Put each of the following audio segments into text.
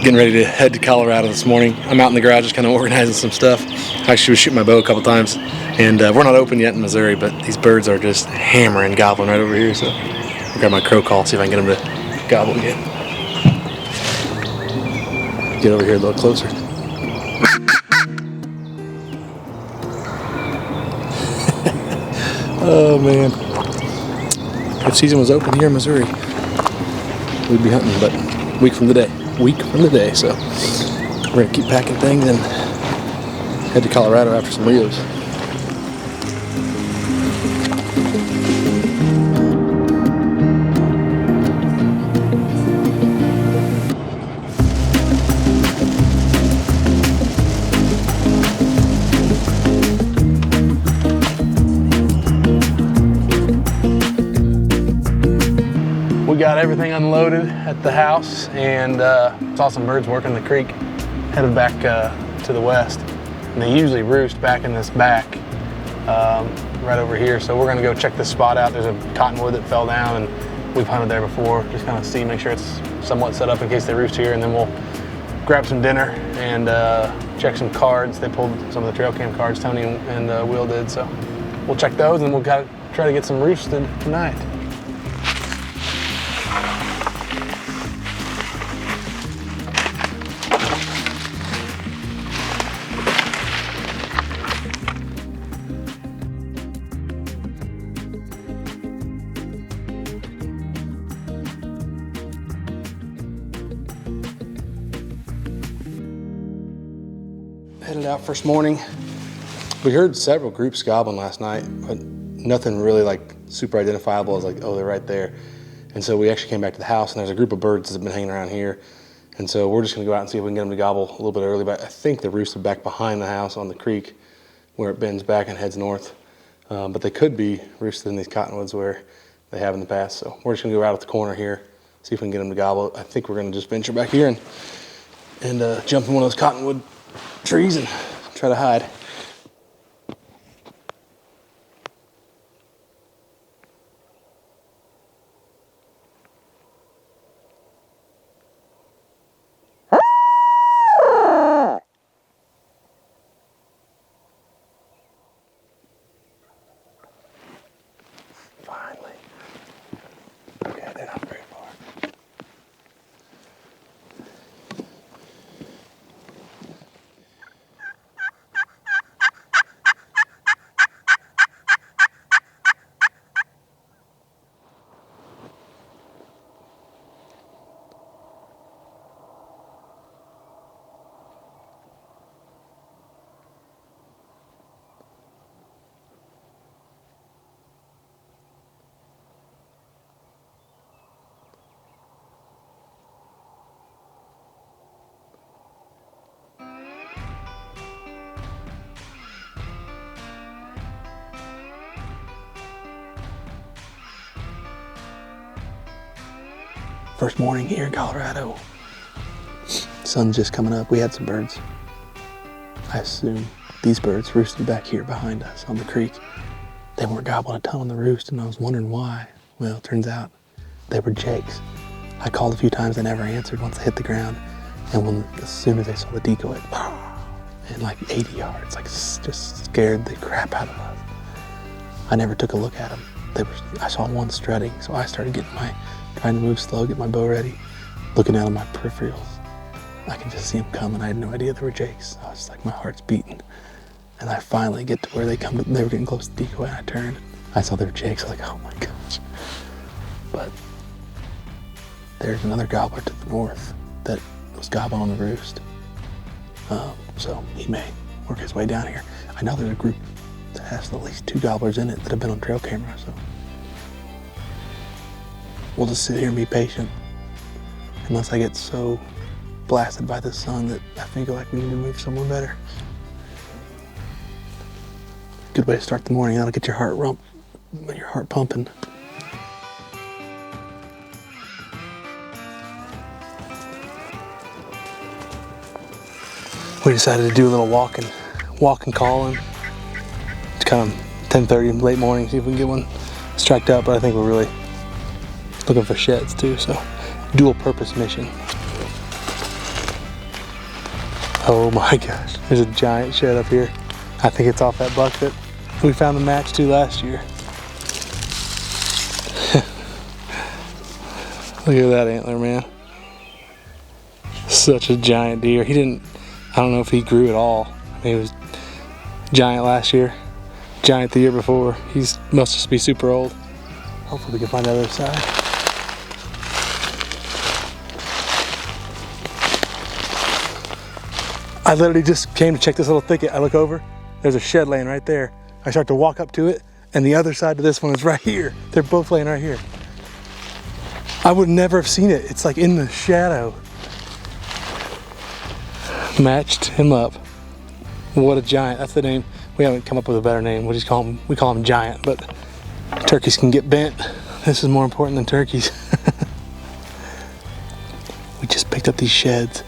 Getting ready to head to Colorado this morning. I'm out in the garage just kind of organizing some stuff. I actually was shooting my bow a couple times, and we're not open yet in Missouri, but these birds are just hammering, gobbling right over here, so I'll grab my crow call, see if I can get them to gobble again. Get over here a little closer. Oh man. If season was open here in Missouri, we'd be hunting, but week from the day, so we're gonna keep packing things and head to Colorado after some Rios. We got everything unloaded at the house, and saw some birds working the creek, headed back to the west. And they usually roost back in this back, right over here. So we're gonna go check this spot out. There's a cottonwood that fell down, and we've hunted there before. Just kind of see, make sure it's somewhat set up in case they roost here, and then we'll grab some dinner and check some cards. They pulled some of the trail cam cards, Tony and Will did. So we'll check those, and we'll try to get some roosted tonight. Headed out first morning. We heard several groups gobbling last night, but nothing really like super identifiable as like, oh, they're right there. And so we actually came back to the house, and there's a group of birds that have been hanging around here. And so we're just gonna go out and see if we can get them to gobble a little bit early, but I think they're roosted back behind the house on the creek where it bends back and heads north. But they could be roosted in these cottonwoods where they have in the past. So we're just gonna go out at the corner here, see if we can get them to gobble. I think we're gonna just venture back here and jump in one of those cottonwood trees and try to hide. Finally. Okay, they're not very far. First morning here in Colorado. Sun's just coming up. We had some birds. I assume these birds roosted back here behind us on the creek. They weren't gobbling a ton on the roost, and I was wondering why. Well, it turns out they were jakes. I called a few times, they never answered once they hit the ground. And as soon as they saw the decoy, and like 80 yards, like just scared the crap out of us. I never took a look at them. I saw one strutting, so I started trying to move slow, get my bow ready, looking out of my peripherals. I could just see them coming. I had no idea they were jakes. I was like, my heart's beating. And I finally get to where they were getting close to the decoy, and I turned. I saw they were jakes. I was like, oh my gosh. But there's another gobbler to the north that was gobbling on the roost. So he may work his way down here. I know there's a group that has at least 2 gobblers in it that have been on trail camera, so we'll just sit here and be patient unless I get so blasted by the sun that I feel like we need to move somewhere better. Good way to start the morning. That'll get your heart pumping. We decided to do a little walking calling. It's kind of 10:30 late morning, see if we can get one striked up, but I think we're really looking for sheds too, so dual purpose mission. Oh my gosh, there's a giant shed up here. I think it's off that buck that we found the match to last year. Look at that antler, man. Such a giant deer. He didn't, I don't know if he grew at all. I mean, he was giant last year, giant the year before. He's must just be super old. Hopefully we can find the other side. I literally just came to check this little thicket. I look over, there's a shed laying right there. I start to walk up to it, and the other side to this one is right here. They're both laying right here. I would never have seen it. It's like in the shadow. Matched him up. What a giant. That's the name. We haven't come up with a better name. We call him Giant, but turkeys can get bent. This is more important than turkeys. We just picked up these sheds,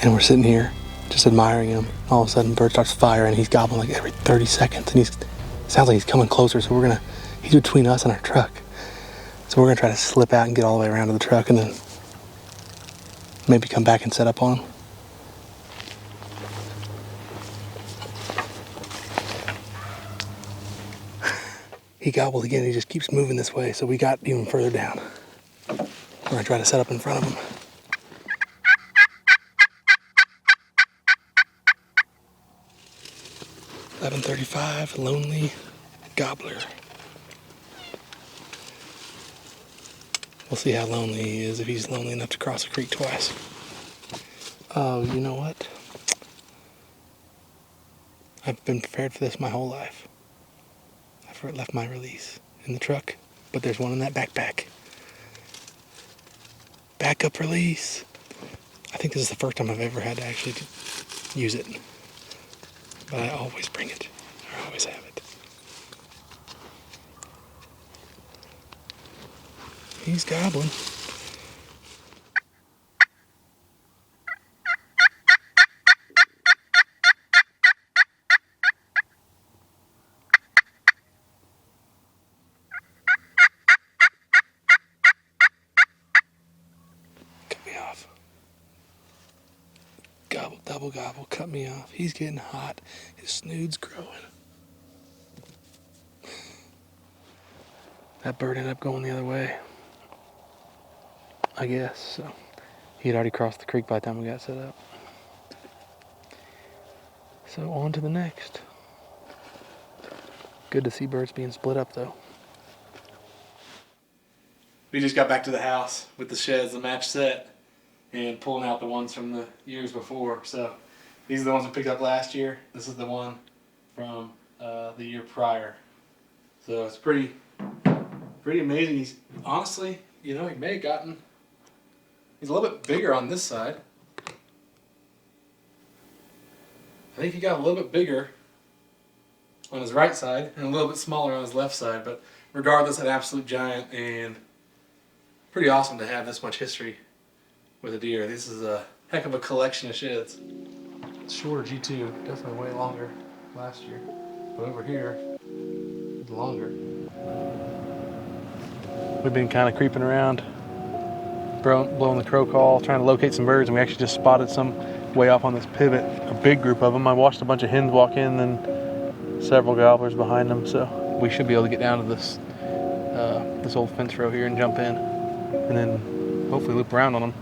and we're sitting here just admiring him. All of a sudden, bird starts firing. He's gobbling like every 30 seconds, and sounds like he's coming closer. So he's between us and our truck. So we're gonna try to slip out and get all the way around to the truck, and then maybe come back and set up on him. He gobbled again. He just keeps moving this way, so we got even further down. We're gonna try to set up in front of him. .11:35, lonely gobbler. We'll see how lonely he is, if he's lonely enough to cross the creek twice. Oh, you know what? I've been prepared for this my whole life. I've left my release in the truck, but there's one in that backpack. Backup release. I think this is the first time I've ever had to actually use it. But I always bring it. I always have it. He's gobbling. Cut me off. Gobble, double gobble, cut me off. He's getting hot. His snood's growing. That bird ended up going the other way, I guess. So he had already crossed the creek by the time we got set up. So on to the next. Good to see birds being split up though. We just got back to the house with the sheds, the match set, and pulling out the ones from the years before. So these are the ones we picked up last year. This is the one from the year prior. So it's pretty amazing. He's honestly, he may have gotten, he's a little bit bigger on this side. I think he got a little bit bigger on his right side and a little bit smaller on his left side, but regardless, an absolute giant, and pretty awesome to have this much history with a deer. This is a heck of a collection of sheds. It's shorter G2, definitely way longer last year, but over here, it's longer. We've been kind of creeping around, blowing the crow call, trying to locate some birds, and we actually just spotted some way off on this pivot, a big group of them. I watched a bunch of hens walk in, then several gobblers behind them, so we should be able to get down to this old fence row here and jump in, and then hopefully loop around on them.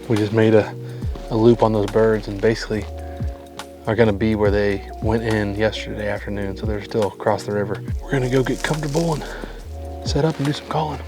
We just made a loop on those birds and basically are gonna be where they went in yesterday afternoon, so they're still across the river. We're gonna go get comfortable and set up and do some calling.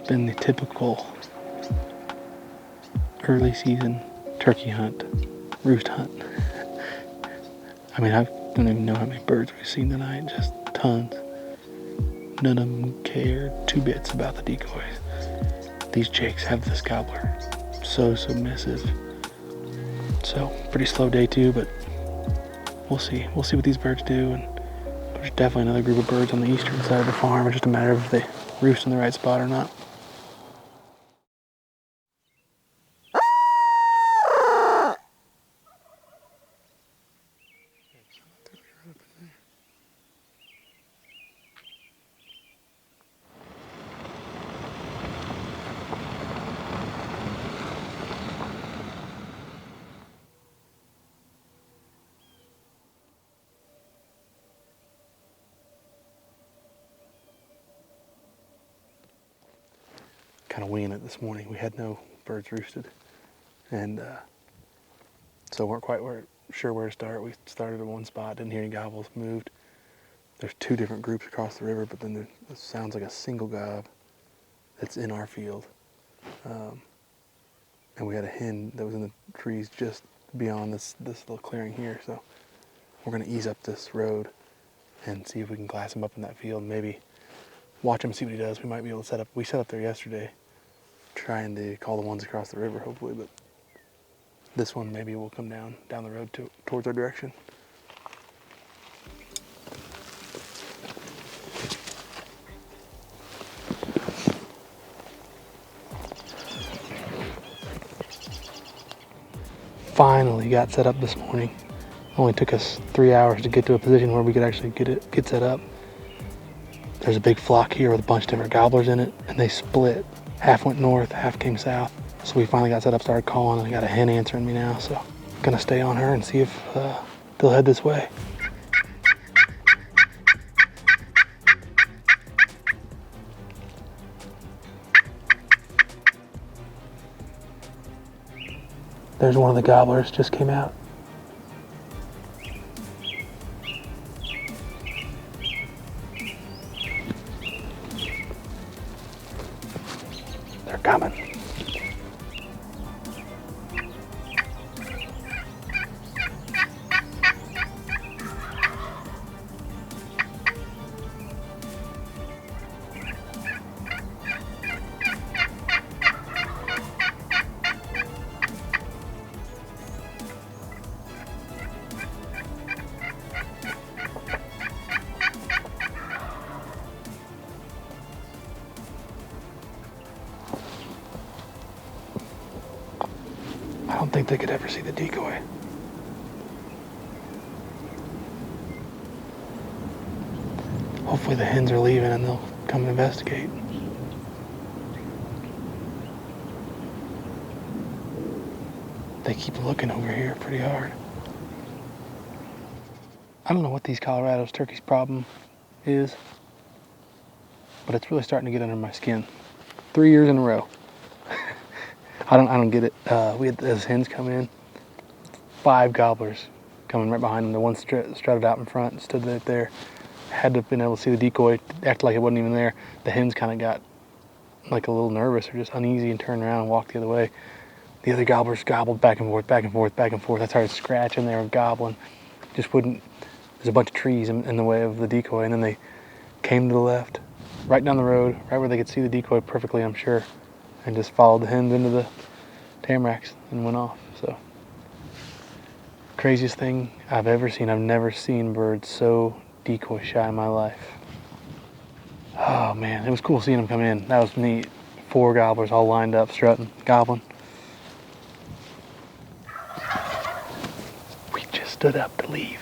been the typical early season turkey hunt, roost hunt. I mean, I don't even know how many birds we've seen tonight, just tons. None of them care 2 bits about the decoys. These jakes have this gobbler so submissive. So, pretty slow day too, but we'll see. We'll see what these birds do. And there's definitely another group of birds on the eastern side of the farm. It's just a matter of if they roost in the right spot or not. Kind of winging it this morning. We had no birds roosted, and so weren't quite sure where to start. We started at one spot, didn't hear any gobbles, moved. There's 2 different groups across the river, but then there sounds like a single gob that's in our field. And we had a hen that was in the trees just beyond this little clearing here. So we're gonna ease up this road and see if we can glass him up in that field. Maybe watch him, see what he does. We might be able to set up. We set up there yesterday, trying to call the ones across the river, hopefully. But this one maybe will come down the road towards our direction. Finally got set up this morning. Only took us 3 hours to get to a position where we could actually get set up. There's a big flock here with a bunch of different gobblers in it, and they split. Half went north, half came south. So we finally got set up, started calling, and I got a hen answering me now. So I'm gonna stay on her and see if they'll head this way. There's one of the gobblers, just came out. They're coming. I don't think they could ever see the decoy. Hopefully the hens are leaving and they'll come and investigate. They keep looking over here pretty hard. I don't know what these Colorado's turkeys' problem is, but it's really starting to get under my skin. 3 years in a row. I don't get it. We had those hens come in, 5 gobblers coming right behind them. The one strutted out in front and stood right there. Had to have been able to see the decoy, acted like it wasn't even there. The hens kind of got like a little nervous or just uneasy and turned around and walked the other way. The other gobblers gobbled back and forth, back and forth, back and forth. I started scratching there and gobbling. Just wouldn't, there's a bunch of trees in the way of the decoy, and then they came to the left, right down the road, right where they could see the decoy perfectly, I'm sure, and just followed the hens into the tamaracks and went off. So, craziest thing I've ever seen. I've never seen birds so decoy shy in my life. Oh man, it was cool seeing them come in. That was neat. 4 gobblers all lined up, strutting, gobbling. We just stood up to leave.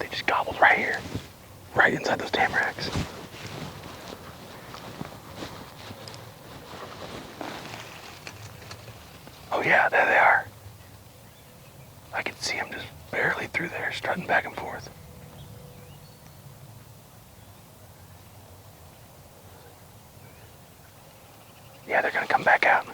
They just gobbled right here, right inside those tamaracks. Oh yeah, there they are. I can see them just barely through there, strutting back and forth. Yeah, they're gonna come back out.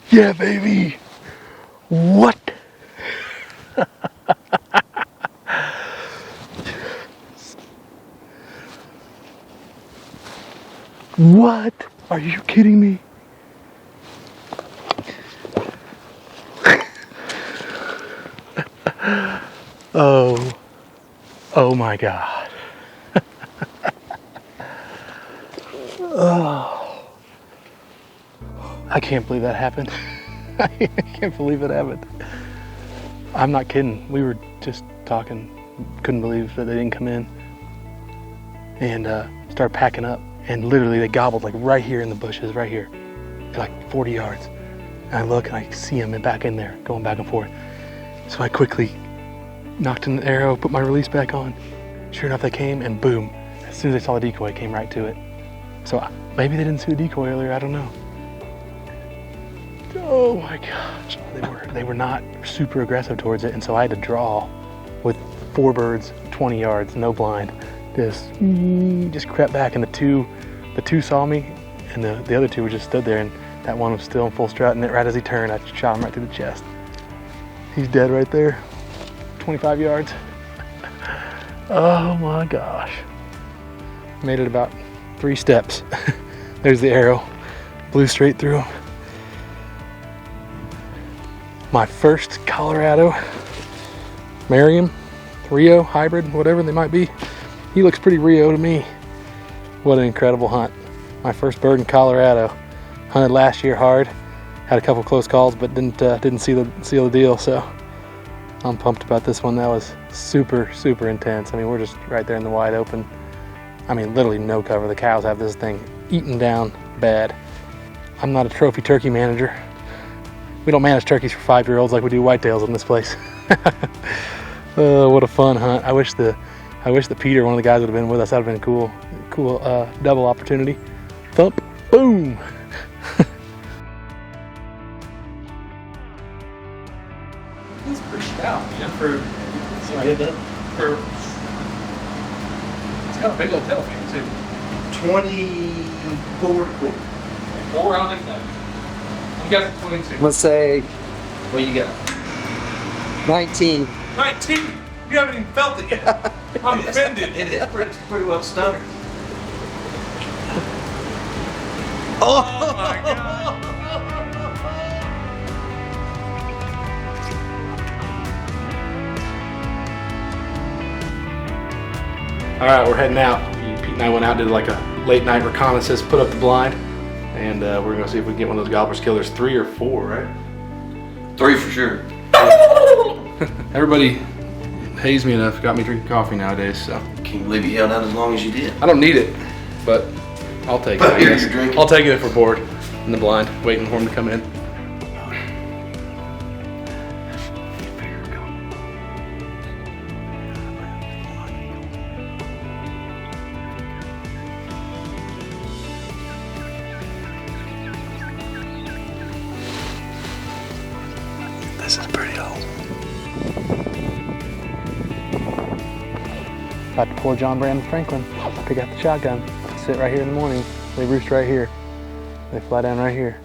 Yeah, baby. What? What? Are you kidding me? Oh my God. Oh, I can't believe that happened. I can't believe it happened. I'm not kidding. We were just talking. Couldn't believe that they didn't come in. And started packing up. And literally they gobbled like right here in the bushes, right here. They're like 40 yards. And I look and I see them back in there, going back and forth. So I quickly knocked in the arrow, put my release back on. Sure enough, they came and boom. As soon as they saw the decoy, came right to it. So maybe they didn't see the decoy earlier, I don't know. Oh my gosh, they were not super aggressive towards it, and so I had to draw with 4 birds, 20 yards, no blind. Just crept back, and the two saw me, and the other 2 were just stood there, and that one was still in full strut, and right as he turned, I shot him right through the chest. He's dead right there, 25 yards. Oh my gosh. Made it about 3 steps. There's the arrow, blew straight through him. My first Colorado Merriam, Rio hybrid, whatever they might be. He looks pretty Rio to me. What an incredible hunt. My first bird in Colorado. Hunted last year hard. Had a couple close calls, but didn't seal the deal. So I'm pumped about this one. That was super, super intense. I mean, we're just right there in the wide open. I mean, literally no cover. The cows have this thing eaten down bad. I'm not a trophy turkey manager. We don't manage turkeys for 5-year-olds like we do whitetails in this place. What a fun hunt. I wish the Peter, one of the guys, would have been with us. That would have been a cool double opportunity. Thump, boom. He's pretty stout, you know, for it's got a big old tail fan too. 24. 4, I don't think that. You got 22. Let's say, what you got? 19. 19? You haven't even felt it yet. I'm offended. It is pretty well stunner. Oh my God. All right, we're heading out. Pete and I went out, did like a late night reconnaissance, put up the blind, and we're gonna see if we can get one of those gobblers killed. There's 3 or 4, right? 3 for sure. Everybody haze me enough, got me drinking coffee nowadays, so. Can't believe you held out as long as you did. I don't need it, but I'll take it, I Here, guess. you're drinking. I'll take it if we're bored in the blind, waiting for him to come in. This is pretty awesome. About to pour John Brandon Franklin. Pick out the shotgun. Sit right here in the morning. They roost right here. They fly down right here.